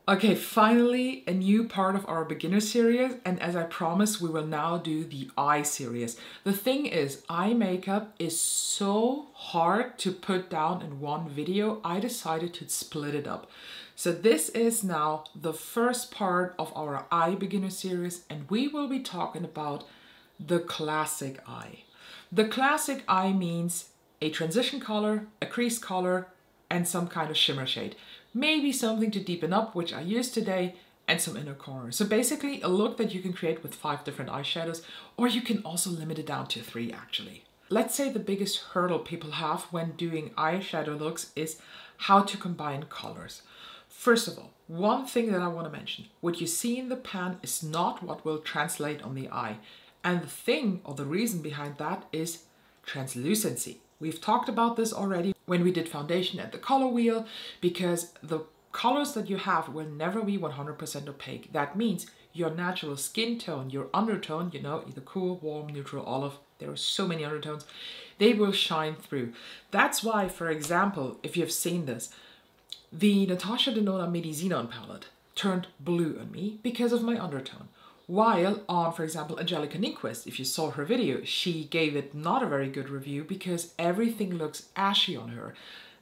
Okay, finally a new part of our beginner series, and as I promised, we will now do the eye series. The thing is, eye makeup is so hard to put down in one video, I decided to split it up. So this is now the first part of our eye beginner series, and we will be talking about the classic eye. The classic eye means a transition color, a crease color, and some kind of shimmer shade. Maybe something to deepen up, which I used today, and some inner corner. So basically a look that you can create with 5 different eyeshadows, or you can also limit it down to 3 actually. Let's say the biggest hurdle people have when doing eyeshadow looks is how to combine colors. First of all, one thing that I want to mention, what you see in the pan is not what will translate on the eye. And the thing or the reason behind that is translucency. We've talked about this already when we did foundation at the color wheel, because the colors that you have will never be 100% opaque. That means your natural skin tone, your undertone, you know, either cool, warm, neutral, olive, there are so many undertones, they will shine through. That's why, for example, if you've seen this, the Natasha Denona Medizinon palette turned blue on me because of my undertone. While on, for example, Angelica Nyquist, if you saw her video, she gave it not a very good review because everything looks ashy on her.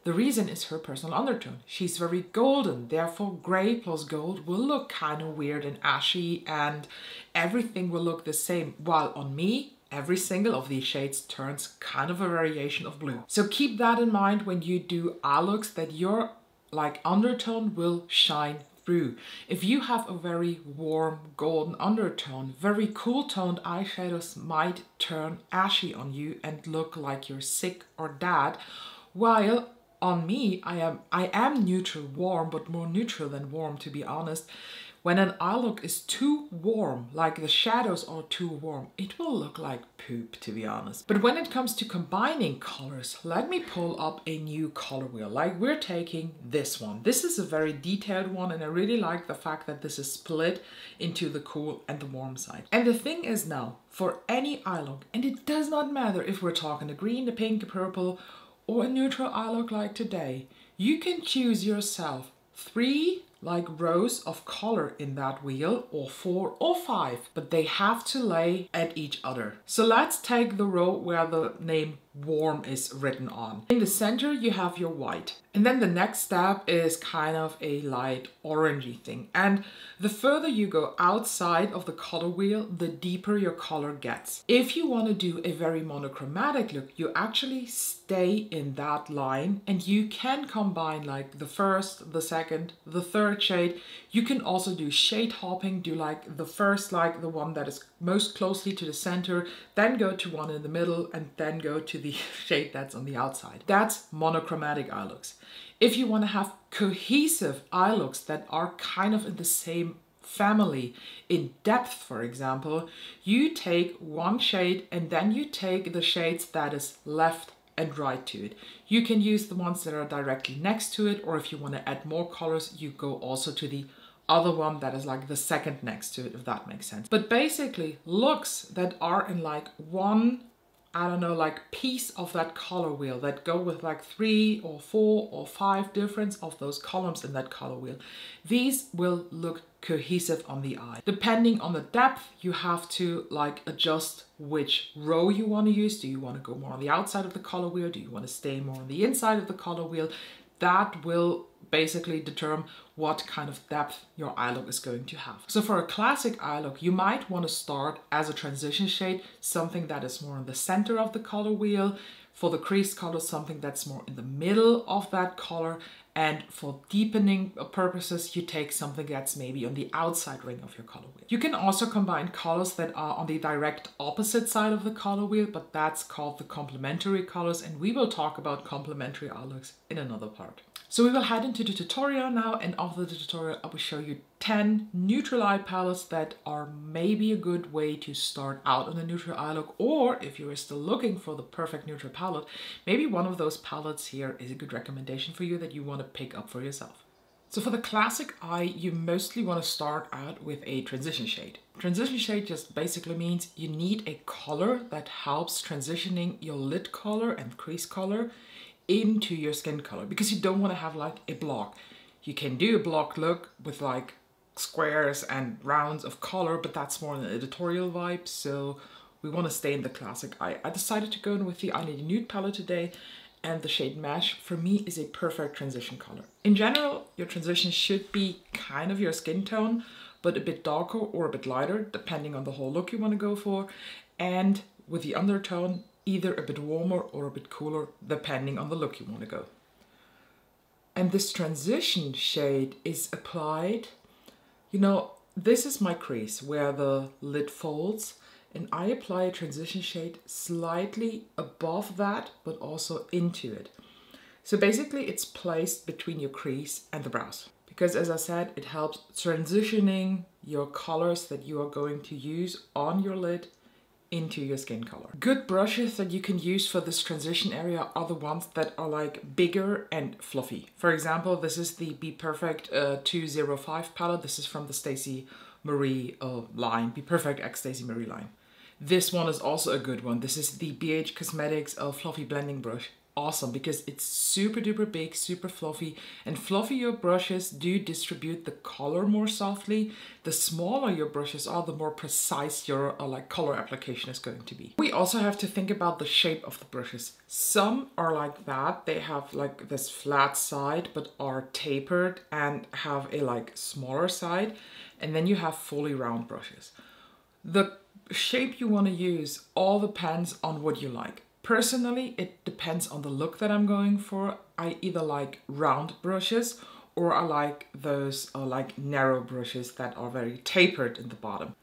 The reason is her personal undertone. She's very golden, therefore gray plus gold will look kind of weird and ashy and everything will look the same. While on me, every single of these shades turns kind of a variation of blue. So keep that in mind when you do eye looks, that your undertone will shine through. If you have a very warm golden undertone, very cool toned eyeshadows might turn ashy on you and look like you're sick or dead, while on me I am neutral warm, but more neutral than warm, to be honest. When an eye look is too warm, like the shadows are too warm, it will look like poop, to be honest. But when it comes to combining colors, let me pull up a new color wheel. Like we're taking this one. This is a very detailed one, and I really like the fact that this is split into the cool and the warm side. And the thing is now, for any eye look, and it does not matter if we're talking the green, the pink, the purple, or a neutral eye look like today, you can choose yourself 3 rows of color in that wheel, or 4 or 5, but they have to lay at each other. So let's take the row where the name warm is written on. In the center you have your white, and then the next step is kind of a light orangey thing, and the further you go outside of the color wheel, the deeper your color gets. If you want to do a very monochromatic look, you actually stay in that line, and you can combine like the first, the second, the third shade. You can also do shade hopping, do like the first, like the one that is most closely to the center, then go to one in the middle, and then go to the shade that's on the outside. That's monochromatic eye looks. If you want to have cohesive eye looks that are kind of in the same family in depth, for example, you take one shade and then you take the shades that is left and right to it. You can use the ones that are directly next to it, or if you want to add more colors, you go also to the other one that is like the second next to it, if that makes sense. But basically looks that are in like one, I don't know, like piece of that color wheel, that go with like 3 or 4 or 5 difference of those columns in that color wheel. These will look cohesive on the eye. Depending on the depth, you have to like adjust which row you want to use. Do you want to go more on the outside of the color wheel? Do you want to stay more on the inside of the color wheel? That will basically determine what kind of depth your eye look is going to have. So for a classic eye look, you might want to start as a transition shade, something that is more in the center of the color wheel. For the crease color, something that's more in the middle of that color. And for deepening purposes, you take something that's maybe on the outside ring of your color wheel. You can also combine colors that are on the direct opposite side of the color wheel, but that's called the complementary colors, and we will talk about complementary eye looks in another part. So we will head into the tutorial now, and after the tutorial I will show you 10 neutral eye palettes that are maybe a good way to start out on a neutral eye look, or if you are still looking for the perfect neutral palette, maybe one of those palettes here is a good recommendation for you that you want to pick up for yourself. So for the classic eye, you mostly want to start out with a transition shade. Transition shade just basically means you need a color that helps transitioning your lid color and crease color into your skin color, because you don't want to have like a block. You can do a block look with like squares and rounds of color, but that's more an editorial vibe, so we want to stay in the classic eye. I decided to go in with the I Need a Nude palette today, and the shade Mesh for me is a perfect transition color. In general, your transition should be kind of your skin tone, but a bit darker or a bit lighter, depending on the whole look you want to go for. And with the undertone, either a bit warmer or a bit cooler, depending on the look you want to go. And this transition shade is applied, you know, this is my crease where the lid folds, and I apply a transition shade slightly above that, but also into it. So basically it's placed between your crease and the brows. Because as I said, it helps transitioning your colors that you are going to use on your lid into your skin color. Good brushes that you can use for this transition area are the ones that are like bigger and fluffy. For example, this is the Be Perfect 205 palette. This is from the Stacey Marie line, Be Perfect X Stacey Marie line. This one is also a good one. This is the BH Cosmetics Fluffy Blending Brush. Awesome, because it's super duper big, super fluffy, and fluffier brushes do distribute the color more softly. The smaller your brushes are, the more precise your like color application is going to be. We also have to think about the shape of the brushes. Some are like that, they have like this flat side but are tapered and have a like smaller side, and then you have fully round brushes. The shape you want to use all depends on what you like. Personally, it depends on the look that I'm going for. I either like round brushes or I like those like narrow brushes that are very tapered in the bottom.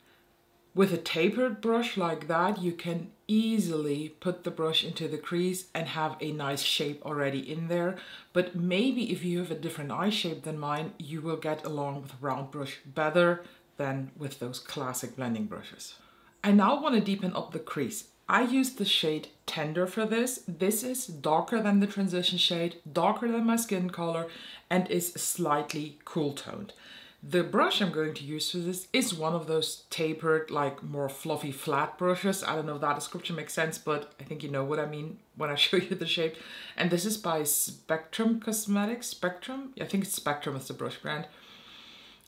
With a tapered brush like that, you can easily put the brush into the crease and have a nice shape already in there. But maybe if you have a different eye shape than mine, you will get along with a round brush better than with those classic blending brushes. I now want to deepen up the crease. I use the shade Tender for this. This is darker than the transition shade, darker than my skin color, and is slightly cool toned. The brush I'm going to use for this is one of those tapered, like more fluffy flat brushes. I don't know if that description makes sense, but I think you know what I mean when I show you the shape. And this is by Spectrum Cosmetics. Spectrum? I think it's Spectrum is the brush brand.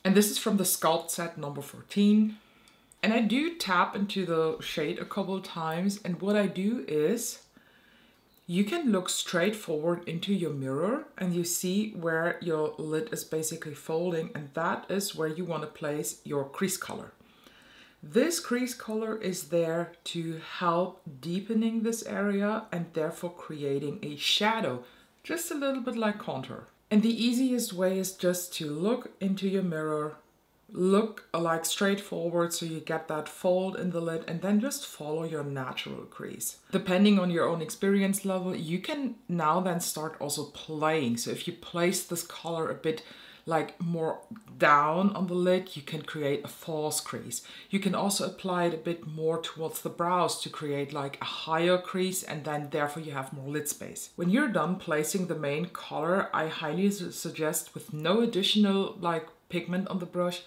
And this is from the Sculpt set number 14. And I do tap into the shade a couple of times, and what I do is you can look straight forward into your mirror and you see where your lid is basically folding, and that is where you want to place your crease color. This crease color is there to help deepening this area and therefore creating a shadow, just a little bit like contour. And the easiest way is just to look into your mirror, look like straight forward so you get that fold in the lid, and then just follow your natural crease. Depending on your own experience level, you can now then start also playing. So if you place this color a bit like more down on the lid, you can create a false crease. You can also apply it a bit more towards the brows to create like a higher crease, and then therefore you have more lid space. When you're done placing the main color, I highly suggest, with no additional like pigment on the brush,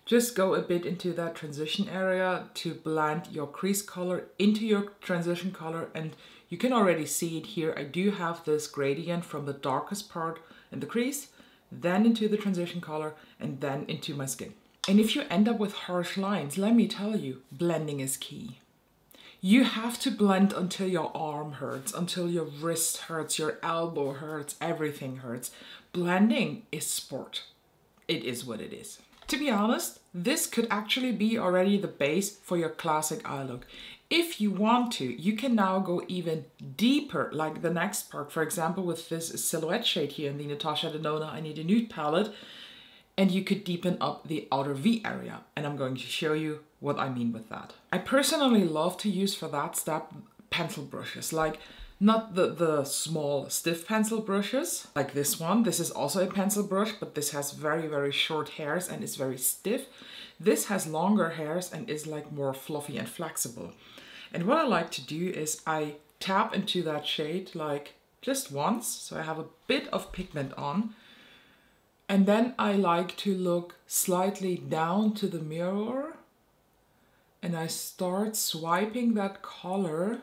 just go a bit into that transition area to blend your crease color into your transition color. And you can already see it here. I do have this gradient from the darkest part in the crease, then into the transition color, and then into my skin. And if you end up with harsh lines, let me tell you, blending is key. You have to blend until your arm hurts, until your wrist hurts, your elbow hurts, everything hurts. Blending is sport. It is what it is. To be honest, this could actually be already the base for your classic eye look. If you want to, you can now go even deeper, like the next part, for example, with this silhouette shade here in the Natasha Denona I Need a Nude palette, and you could deepen up the outer V area. And I'm going to show you what I mean with that. I personally love to use for that step pencil brushes, like not the small stiff pencil brushes like this one. This is also a pencil brush, but this has very, very short hairs and is very stiff. This has longer hairs and is like more fluffy and flexible. And what I like to do is I tap into that shade like just once, so I have a bit of pigment on. And then I like to look slightly down to the mirror and I start swiping that color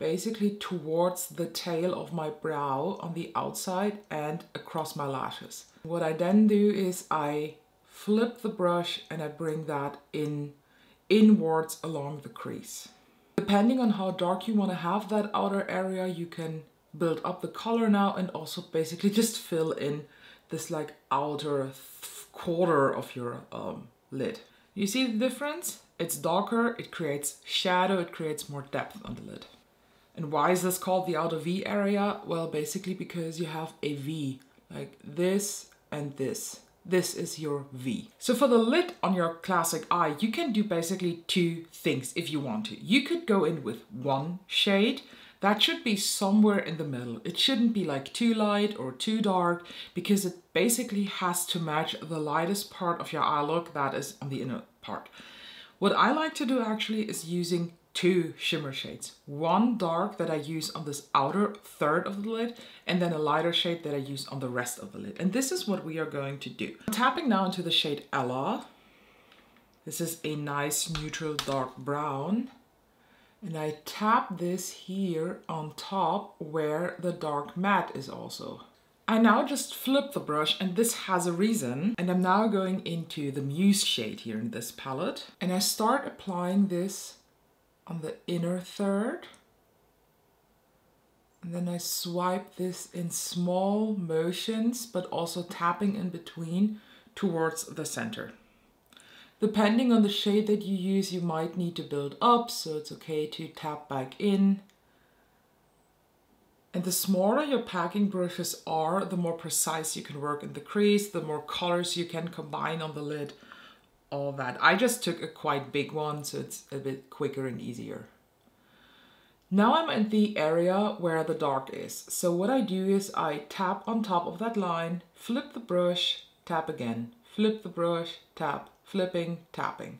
basically towards the tail of my brow on the outside and across my lashes. What I then do is I flip the brush and I bring that inwards along the crease. Depending on how dark you want to have that outer area, you can build up the color now and also basically just fill in this like outer quarter of your lid. You see the difference? It's darker, it creates shadow, it creates more depth on the lid. And why is this called the outer V area? Well, basically because you have a V, like this and this. This is your V. So for the lid on your classic eye, you can do basically two things if you want to. You could go in with one shade. That should be somewhere in the middle. It shouldn't be like too light or too dark because it basically has to match the lightest part of your eye look, that is on the inner part. What I like to do actually is using two shimmer shades. One dark that I use on this outer third of the lid and then a lighter shade that I use on the rest of the lid. And this is what we are going to do. I'm tapping now into the shade Ella. This is a nice neutral dark brown. And I tap this here on top where the dark matte is also. I now just flip the brush, and this has a reason. And I'm now going into the Muse shade here in this palette. And I start applying this on the inner third. And then I swipe this in small motions, but also tapping in between towards the center. Depending on the shade that you use, you might need to build up, so it's okay to tap back in. And the smaller your packing brushes are, the more precise you can work in the crease, the more colors you can combine on the lid, all that. I just took a quite big one, so it's a bit quicker and easier. Now I'm at the area where the dark is. So what I do is I tap on top of that line, flip the brush, tap again, flip the brush, tap, flipping, tapping.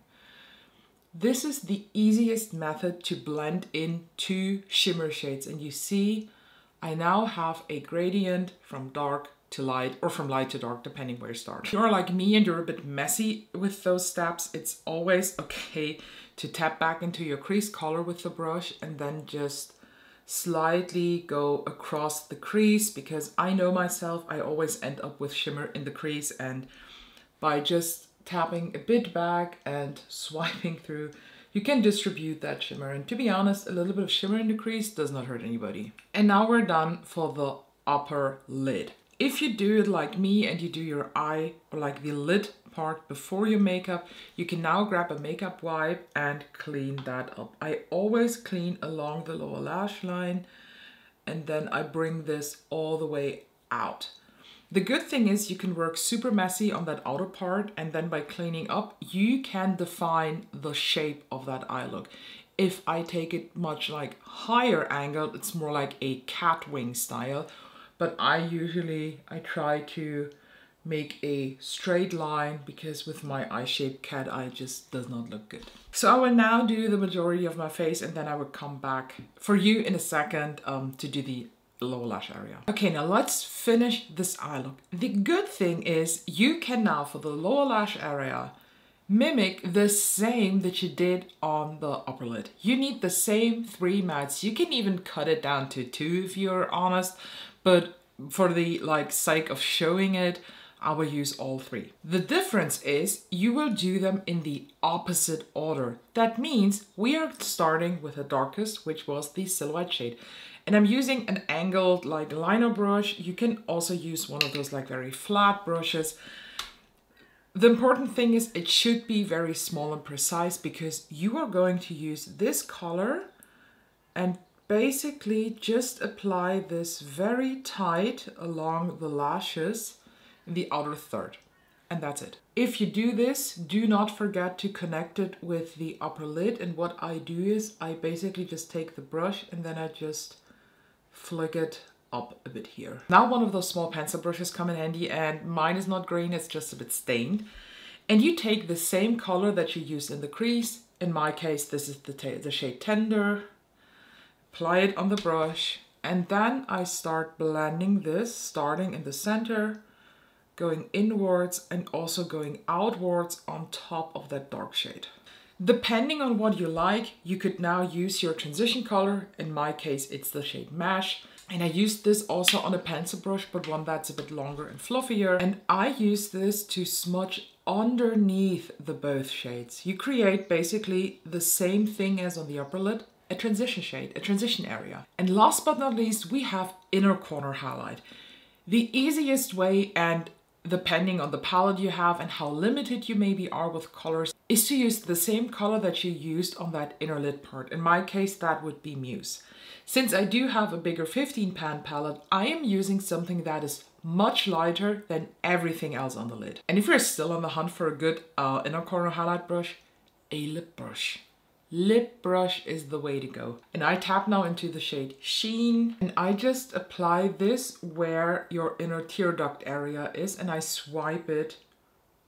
This is the easiest method to blend in two shimmer shades. And you see, I now have a gradient from dark to light, or from light to dark, depending where you start. If you're like me and you're a bit messy with those steps, it's always okay to tap back into your crease color with the brush and then just slightly go across the crease, because I know myself, I always end up with shimmer in the crease, and by just tapping a bit back and swiping through, you can distribute that shimmer. And to be honest, a little bit of shimmer in the crease does not hurt anybody. And now we're done for the upper lid. If you do it like me and you do your eye, or like the lid part before your makeup, you can now grab a makeup wipe and clean that up. I always clean along the lower lash line, and then I bring this all the way out. The good thing is you can work super messy on that outer part, and then by cleaning up, you can define the shape of that eye look. If I take it much like higher angle, it's more like a cat wing style, but I try to make a straight line, because with my eye-shaped cat eye just does not look good. So I will now do the majority of my face, and then I will come back for you in a second to do the lower lash area. Okay, now let's finish this eye look. The good thing is you can now, for the lower lash area, mimic the same that you did on the upper lid. You need the same 3 mattes. You can even cut it down to 2 if you're honest, but for the sake of showing it, I will use all 3. The difference is you will do them in the opposite order. That means we are starting with the darkest, which was the Silhouette shade. And I'm using an angled liner brush. You can also use one of those very flat brushes. The important thing is it should be very small and precise, because you are going to use this color and basically just apply this very tight along the lashes in the outer third. And that's it. If you do this, do not forget to connect it with the upper lid. And what I do is I basically just take the brush and then I just flick it up a bit here. Now one of those small pencil brushes come in handy, and mine is not green, it's just a bit stained. And you take the same color that you used in the crease. In my case, this is the shade Tender. Apply it on the brush, and then I start blending this, starting in the center, going inwards and also going outwards on top of that dark shade. Depending on what you like, you could now use your transition color. In my case, it's the shade Mesh. And I used this also on a pencil brush, but one that's a bit longer and fluffier. And I use this to smudge underneath the both shades. You create basically the same thing as on the upper lid, a transition shade, a transition area. And last but not least, we have inner corner highlight. The easiest way, and depending on the palette you have and how limited you maybe are with colors, is to use the same color that you used on that inner lid part. In my case, that would be Muse. Since I do have a bigger 15 pan palette, I am using something that is much lighter than everything else on the lid. And if you're still on the hunt for a good inner corner highlight brush, a lip brush. Lip brush is the way to go. And I tap now into the shade Sheen, and I just apply this where your inner tear duct area is, and I swipe it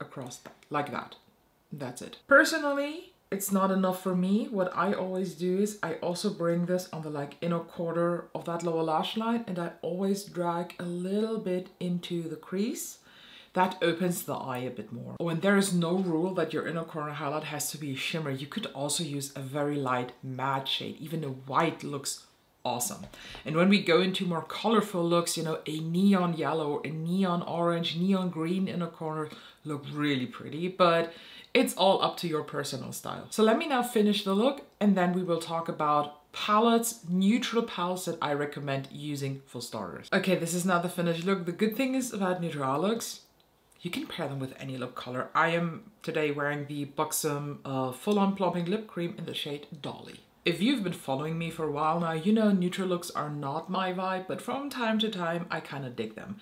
across that, like that. That's it. Personally, it's not enough for me. What I always do is I also bring this on the like inner quarter of that lower lash line, and I always drag a little bit into the crease. That opens the eye a bit more. Oh, and there is no rule that your inner corner highlight has to be a shimmer. You could also use a very light matte shade. Even a white looks awesome. And when we go into more colorful looks, you know, a neon yellow, a neon orange, neon green inner corner look really pretty, but it's all up to your personal style. So let me now finish the look, and then we will talk about palettes, neutral palettes that I recommend using for starters. Okay, this is now the finished look. The good thing is about neutral looks, you can pair them with any lip color. I am today wearing the Buxom Full-On Plumping Lip Cream in the shade Dolly. If you've been following me for a while now, you know neutral looks are not my vibe, but from time to time, I kind of dig them.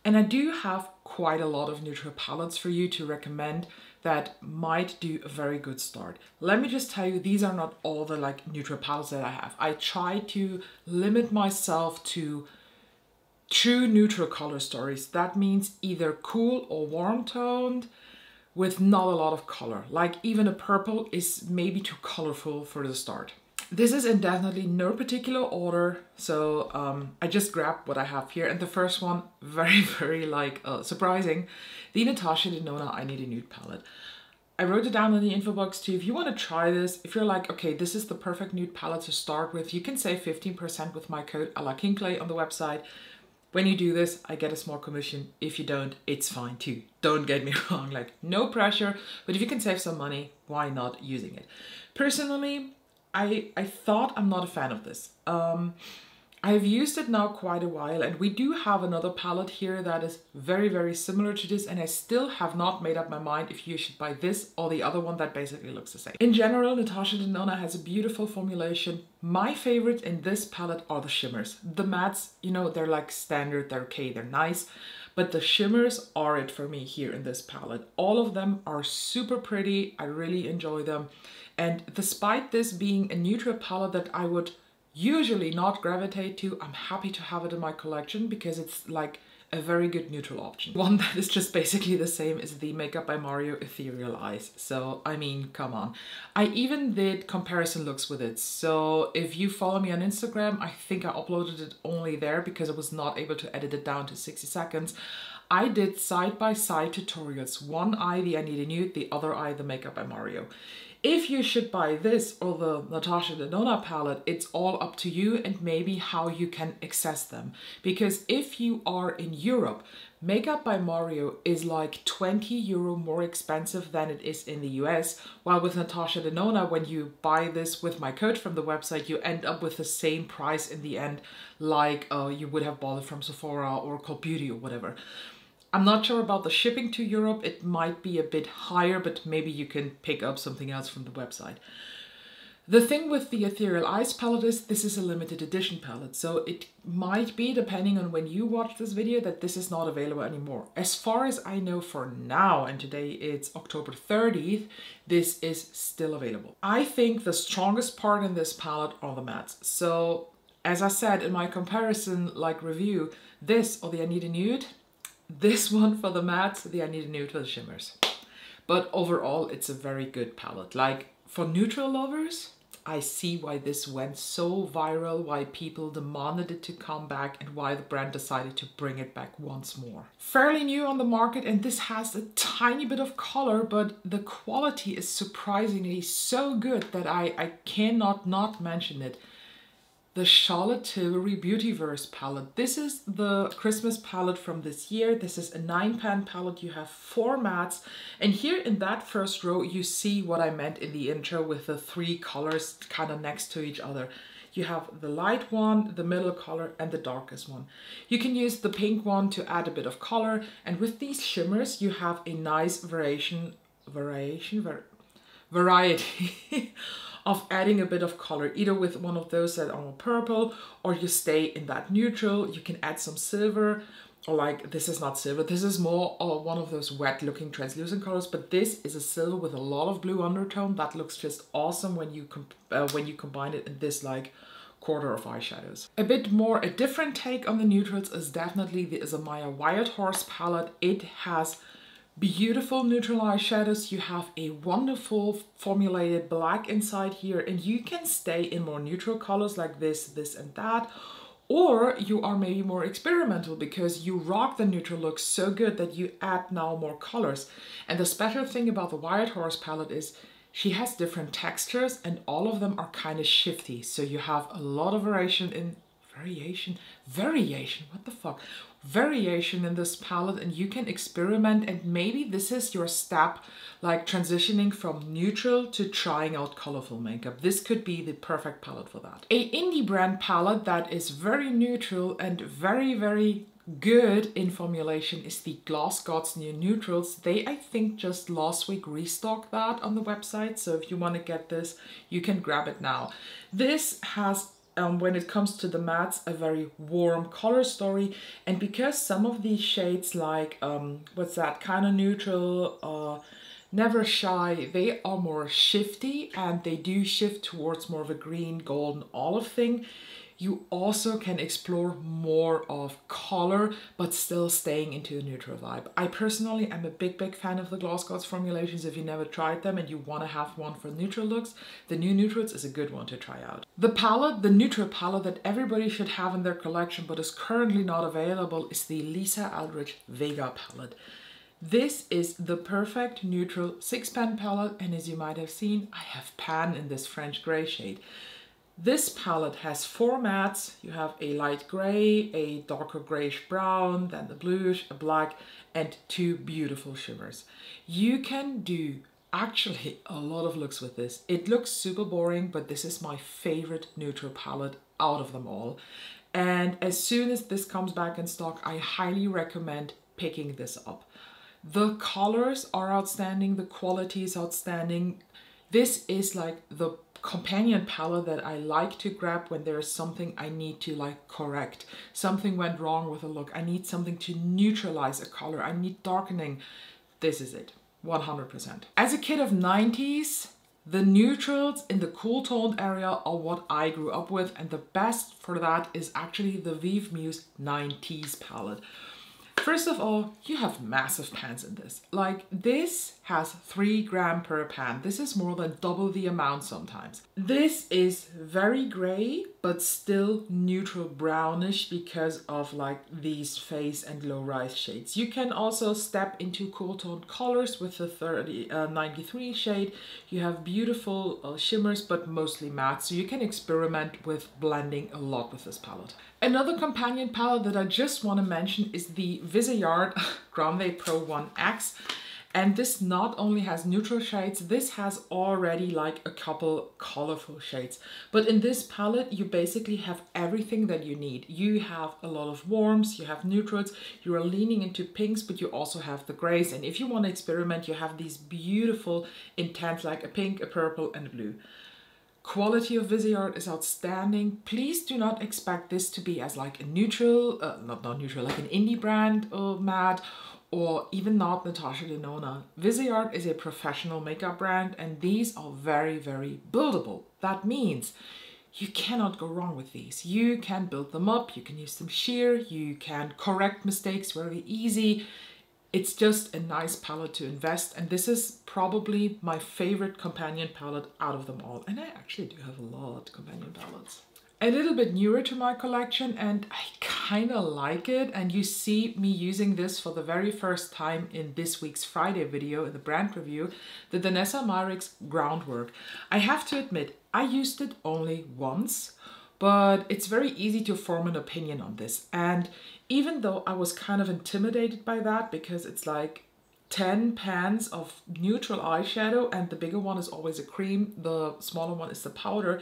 And I do have quite a lot of neutral palettes for you to recommend that might do a very good start. Let me just tell you, these are not all the like neutral palettes that I have. I try to limit myself to true neutral color stories. That means either cool or warm toned with not a lot of color. Like even a purple is maybe too colorful for the start. This is in definitely no particular order. So I just grabbed what I have here. And the first one, very like surprising, the Natasha Denona I Need a Nude palette. I wrote it down in the info box too. If you want to try this, if you're like, okay, this is the perfect nude palette to start with, you can save 15% with my code ALAKINKLAY on the website. When you do this, I get a small commission. If you don't, it's fine too. Don't get me wrong, like no pressure, but if you can save some money, why not using it? Personally, I thought I'm not a fan of this. I've used it now quite a while, and we do have another palette here that is very similar to this, and I still have not made up my mind if you should buy this or the other one that basically looks the same. In general, Natasha Denona has a beautiful formulation. My favorite in this palette are the shimmers. The mattes, you know, they're like standard, they're okay, they're nice, but the shimmers are it for me here in this palette. All of them are super pretty. I really enjoy them. And despite this being a neutral palette that I would usually not gravitate to, I'm happy to have it in my collection because it's like a very good neutral option. One that is just basically the same is the Makeup by Mario Ethereal Eyes. So, I mean, come on. I even did comparison looks with it. So if you follow me on Instagram, I think I uploaded it only there because I was not able to edit it down to 60 seconds. I did side-by-side tutorials. One eye, the I Need a Nude, the other eye, the Makeup by Mario. If you should buy this or the Natasha Denona palette, it's all up to you and maybe how you can access them. Because if you are in Europe, Makeup by Mario is like 20 euro more expensive than it is in the US, while with Natasha Denona, when you buy this with my code from the website, you end up with the same price in the end, like you would have bought it from Sephora or Cult Beauty or whatever. I'm not sure about the shipping to Europe. It might be a bit higher, but maybe you can pick up something else from the website. The thing with the Ethereal Eyes palette is this is a limited edition palette. So it might be, depending on when you watch this video, that this is not available anymore. As far as I know for now, and today it's October 30th, this is still available. I think the strongest part in this palette are the mattes. So as I said in my comparison like review, this or the I Need a Nude, this one for the mattes, the I Need a Nude for the shimmers. But overall, it's a very good palette. Like for neutral lovers, I see why this went so viral, why people demanded it to come back, and why the brand decided to bring it back once more. Fairly new on the market, and this has a tiny bit of color, but the quality is surprisingly so good that I cannot not mention it. The Charlotte Tilbury Beautyverse palette. This is the Christmas palette from this year. This is a 9-pan palette. You have 4 mattes. And here in that first row, you see what I meant in the intro with the 3 colors kind of next to each other. You have the light one, the middle color, and the darkest one. You can use the pink one to add a bit of color. And with these shimmers, you have a nice variety of adding a bit of color, either with one of those that are more purple, or you stay in that neutral. You can add some silver, or like, this is not silver, this is more one of those wet looking translucent colors, but this is a silver with a lot of blue undertone. That looks just awesome when you combine it in this like quarter of eyeshadows. A bit more, a different take on the neutrals is definitely the Zamaya Wild Horse palette. It has beautiful neutral eyeshadows. You have a wonderful formulated black inside here, and you can stay in more neutral colors like this and that, or you are maybe more experimental because you rock the neutral look so good that you add now more colors. And the special thing about the Wild Horse palette is she has different textures, and all of them are kind of shifty, so you have a lot of variation in variation in this palette, and you can experiment, and maybe this is your step, like transitioning from neutral to trying out colorful makeup. This could be the perfect palette for that. A indie brand palette that is very neutral and very, very good in formulation is the Gloss Gods New Neutrals. They, I think, just last week restocked that on the website, so if you want to get this, you can grab it now. This has when it comes to the mattes, a very warm color story, and because some of these shades like what's that, kind of neutral, Never Shy, they are more shifty, and they do shift towards more of a green, golden, olive thing. You also can explore more of color, but still staying into a neutral vibe. I personally am a big fan of the Gloss Gods formulations. If you never tried them and you want to have one for neutral looks, the new neutrals is a good one to try out. The palette, the neutral palette that everybody should have in their collection but is currently not available, is the Lisa Eldridge Vega palette. This is the perfect neutral 6-pan palette, and as you might have seen, I have pan in this French gray shade. This palette has 4 mattes. You have a light gray, a darker grayish brown, then the bluish, a black, and 2 beautiful shimmers. You can do actually a lot of looks with this. It looks super boring, but this is my favorite neutral palette out of them all. And as soon as this comes back in stock, I highly recommend picking this up. The colors are outstanding, the quality is outstanding. This is like the companion palette that I like to grab when there is something I need to like correct. Something went wrong with a look. I need something to neutralize a color. I need darkening. This is it, 100%. As a kid of 90s, the neutrals in the cool toned area are what I grew up with, and the best for that is actually the Vive Muse 90s palette. First of all, you have massive pans in this. Like, this has 3 grams per pan. This is more than double the amount sometimes. This is very gray, but still neutral brownish because of like these face and low rise shades. You can also step into cool toned colors with the 93 shade. You have beautiful shimmers, but mostly matte. So you can experiment with blending a lot with this palette. Another companion palette that I just want to mention is the Viseart Grande Pro 1X. And this not only has neutral shades, this has already like a couple colorful shades. But in this palette, you basically have everything that you need. You have a lot of warms, you have neutrals, you are leaning into pinks, but you also have the grays. And if you want to experiment, you have these beautiful intense, like a pink, a purple, and a blue. Quality of Viseart is outstanding. Please do not expect this to be as like a neutral, not neutral, like an indie brand matte, or even not Natasha Denona. Viseart is a professional makeup brand, and these are very, very buildable. That means you cannot go wrong with these. You can build them up, you can use them sheer, you can correct mistakes very easy. It's just a nice palette to invest, and this is probably my favorite companion palette out of them all. And I actually do have a lot of companion palettes. A little bit newer to my collection, and I kind of like it, and you see me using this for the very first time in this week's Friday video in the brand review, the Danessa Myricks Groundwork. I have to admit, I used it only once, but it's very easy to form an opinion on this. And even though I was kind of intimidated by that, because it's like 10 pans of neutral eyeshadow and the bigger one is always a cream, the smaller one is the powder,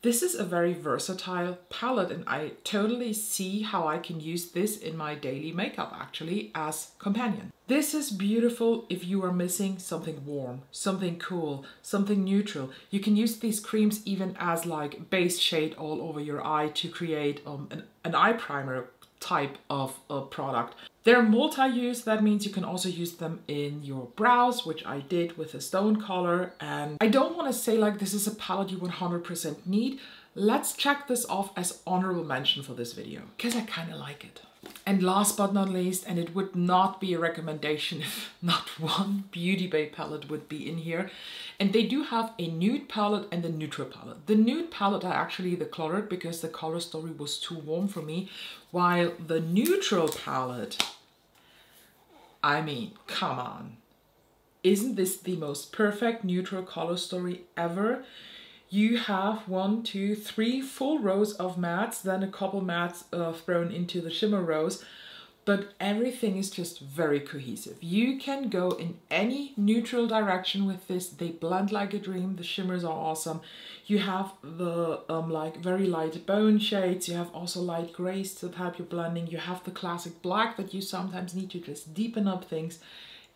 this is a very versatile palette, and I totally see how I can use this in my daily makeup actually as companion. This is beautiful if you are missing something warm, something cool, something neutral. You can use these creams even as like base shade all over your eye to create an eye primer type of a product. They're multi-use, that means you can also use them in your brows, which I did with a stone color. And I don't want to say like this is a palette you 100% need. Let's check this off as honorable mention for this video, because I kind of like it. And last but not least, and it would not be a recommendation if not one Beauty Bay palette would be in here. And they do have a nude palette and a neutral palette. The nude palette I actually decluttered because the color story was too warm for me, while the neutral palette, I mean, come on. Isn't this the most perfect neutral color story ever? You have 1, 2, 3 full rows of mattes, then a couple mattes thrown into the shimmer rows, but everything is just very cohesive. You can go in any neutral direction with this. They blend like a dream. The shimmers are awesome. You have the like very light bone shades. You have also light grays that help you blending. You have the classic black that you sometimes need to just deepen up things.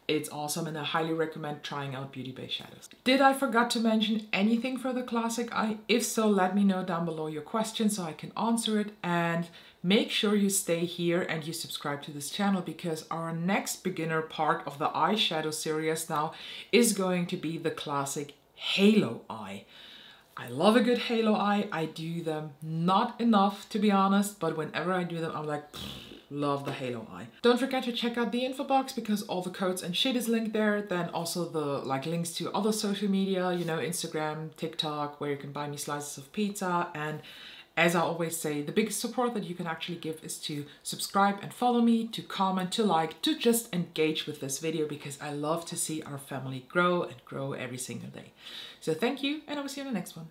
It's awesome, and I highly recommend trying out Beauty Bay shadows. Did I forget to mention anything for the classic eye? If so, let me know down below your questions so I can answer it. And make sure you stay here and you subscribe to this channel, because our next beginner part of the eyeshadow series now is going to be the classic halo eye. I love a good halo eye. I do them not enough, to be honest, but whenever I do them, I'm like, love the halo eye. Don't forget to check out the info box, because all the codes and shit is linked there. Then also the like links to other social media, you know, Instagram, TikTok, where you can buy me slices of pizza. And as I always say, the biggest support that you can actually give is to subscribe and follow me, to comment, to like, to just engage with this video, because I love to see our family grow and grow every single day. So thank you, and I will see you in the next one.